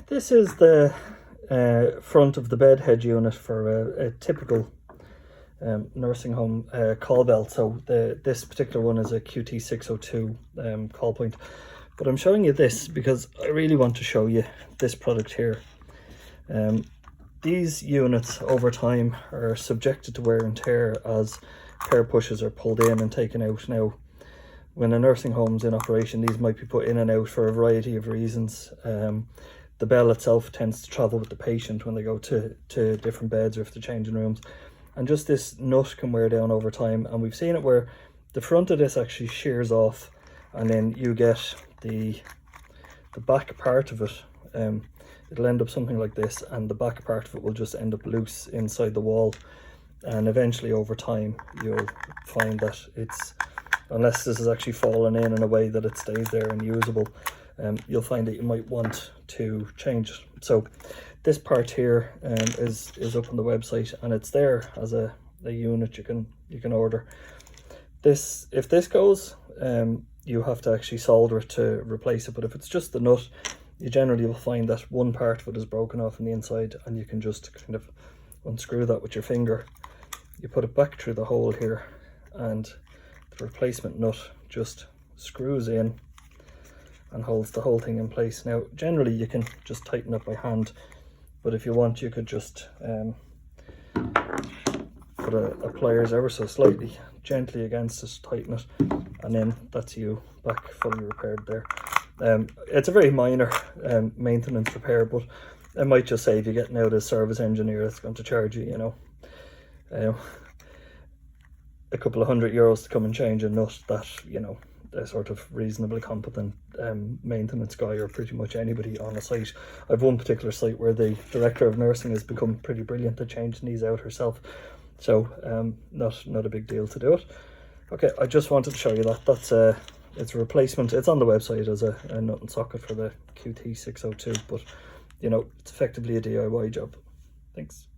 This is the front of the bed head unit for a typical nursing home call belt. So this particular one is a QT602 call point. But I'm showing you this because I really want to show you this product here. These units over time are subjected to wear and tear as pair pushes are pulled in and taken out. Now, when a nursing home's in operation, these might be put in and out for a variety of reasons. The bell itself tends to travel with the patient when they go to different beds or if they're changing rooms. And just this nut can wear down over time. And we've seen it where the front of this actually shears off, and then you get the back part of it. It'll end up something like this, and the back part of it will just end up loose inside the wall. And eventually over time, you'll find that it's, unless this is actually fallen in a way that it stays there and usable, you'll find that you might want to change it. So this part here is up on the website, and it's there as a unit you can order. This, if this goes, you have to actually solder it to replace it. But if it's just the nut, you generally will find that one part of it is broken off on the inside, and you can just kind of unscrew that with your finger. You put it back through the hole here, and the replacement nut just screws in and holds the whole thing in place. Now, generally you can just tighten it by hand, but if you want, you could just put a pliers ever so slightly gently against it, tighten it, and then that's you back fully repaired there. It's a very minor maintenance repair, but it might just save you getting out a service engineer that's going to charge you, you know, a couple of €100 to come and change a nut that, you know, a sort of reasonably competent maintenance guy, or pretty much anybody on a site. I've one particular site where the director of nursing has become pretty brilliant at changing these out herself. So not a big deal to do it. Okay, I just wanted to show you that. That's it's a replacement. It's on the website as a nut and socket for the QT602, but you know, it's effectively a DIY job. Thanks.